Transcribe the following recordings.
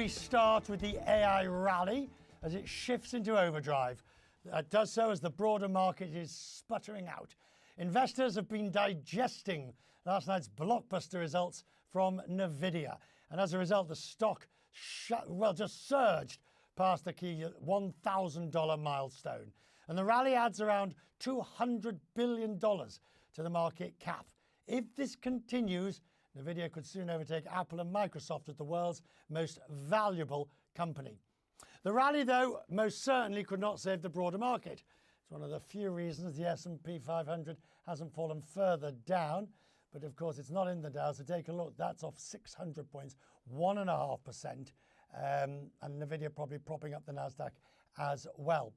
we start with the AI rally as it shifts into overdrive. It does so as the broader market is sputtering out. Investors have been digesting last night's blockbuster results from Nvidia. And as a result, the stock just surged past the key $1,000 milestone. And the rally adds around $200 billion to the market cap. If this continues, Nvidia could soon overtake Apple and Microsoft as the world's most valuable company. The rally, though, most certainly could not save the broader market. It's one of the few reasons the S&P 500 hasn't fallen further down. But of course, it's not in the Dow, so take a look. That's off 600 points, 1.5%. And Nvidia probably propping up the Nasdaq as well.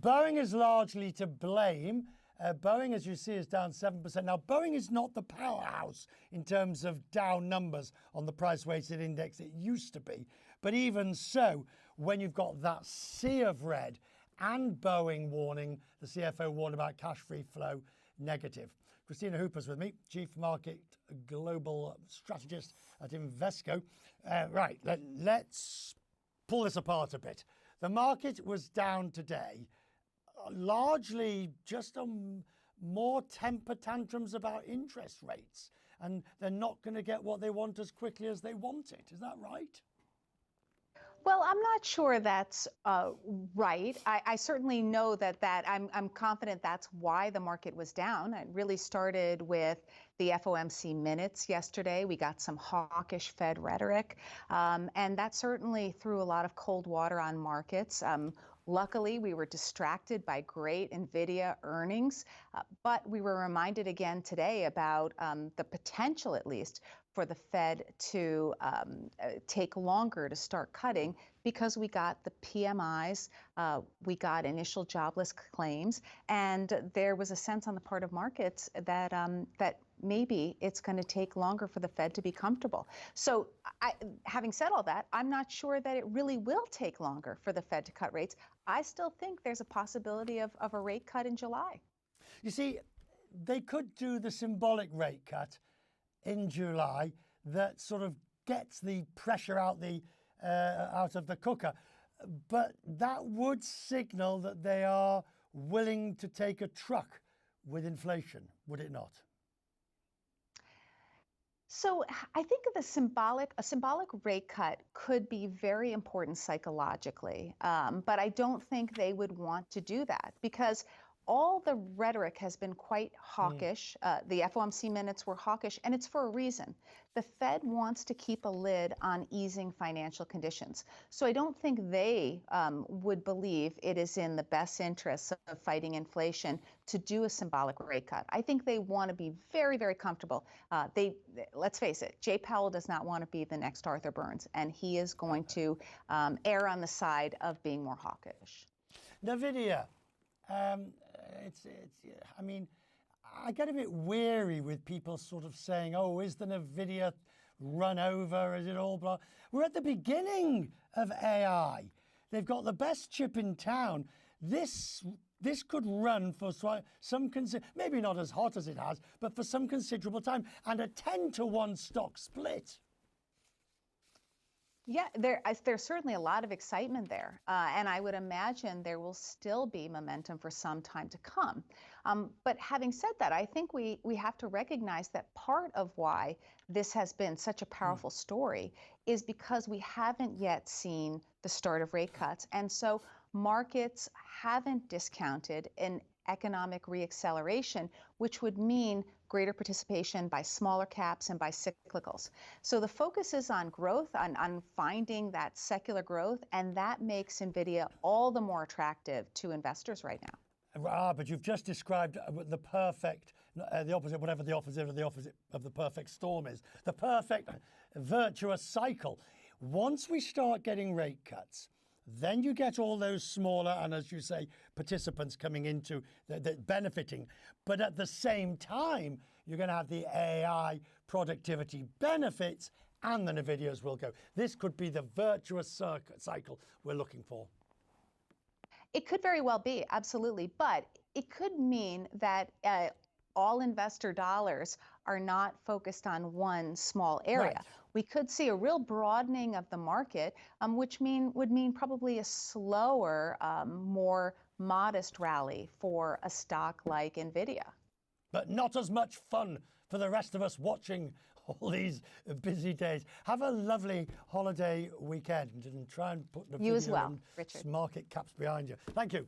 Boeing is largely to blame. Boeing, as you see, is down 7%. Now, Boeing is not the powerhouse in terms of Dow numbers on the price-weighted index it used to be. But even so, when you've got that sea of red and Boeing warning, the CFO warned about cash-free flow negative. Kristina Hooper's with me, Chief Market Global Strategist at Invesco. Right, let's pull this apart a bit. The market was down today, largely just on more temper tantrums about interest rates. And they're not going to get what they want as quickly as they want it. Is that right? Well, I'm not sure that's right. I certainly know that I'm confident that's why the market was down. It really started with the FOMC minutes yesterday. We got some hawkish Fed rhetoric, and that certainly threw a lot of cold water on markets. Luckily, we were distracted by great Nvidia earnings, but we were reminded again today about the potential, at least, for the Fed to take longer to start cutting because we got the PMIs, we got initial jobless claims, and there was a sense on the part of markets that that maybe it's going to take longer for the Fed to be comfortable. So having said all that, I'm not sure that it really will take longer for the Fed to cut rates. I still think there's a possibility of a rate cut in July. You see, they could do the symbolic rate cut in July that sort of gets the pressure out of the cooker. But that would signal that they are willing to take a truck with inflation, would it not? So I think a symbolic rate cut could be very important psychologically, but I don't think they would want to do that because all the rhetoric has been quite hawkish. The FOMC minutes were hawkish, and it's for a reason. The Fed wants to keep a lid on easing financial conditions. So I don't think they would believe it is in the best interests of fighting inflation to do a symbolic rate cut. I think they want to be very, very comfortable. Let's face it, Jay Powell does not want to be the next Arthur Burns, and he is going to err on the side of being more hawkish. Nvidia. I mean, I get a bit weary with people sort of saying, oh, is the Nvidia run over? Is it all blah? We're at the beginning of AI. They've got the best chip in town. This could run for some, maybe not as hot as it has, but for some considerable time, and a 10-to-1 stock split. Yeah, there's certainly a lot of excitement there, and I would imagine there will still be momentum for some time to come. But having said that, I think we have to recognize that part of why this has been such a powerful story is because we haven't yet seen the start of rate cuts, and so markets haven't discounted an economic reacceleration, which would mean greater participation by smaller caps and by cyclicals. So the focus is on growth, on finding that secular growth, and that makes Nvidia all the more attractive to investors right now. But you've just described the perfect, the opposite, whatever the opposite of the perfect storm is, the perfect virtuous cycle. Once we start getting rate cuts, then you get all those smaller and, as you say, participants coming into the benefiting. But at the same time, you're going to have the AI productivity benefits and the Nvidias will go. This could be the virtuous cycle we're looking for. It could very well be, absolutely. But it could mean that all investor dollars are not focused on one small area. Right. we could see a real broadening of the market, which would mean probably a slower, more modest rally for a stock like Nvidia. But not as much fun for the rest of us watching all these busy days. Have a lovely holiday weekend and try and put the You as video well, and Richard. market caps behind you. Thank you.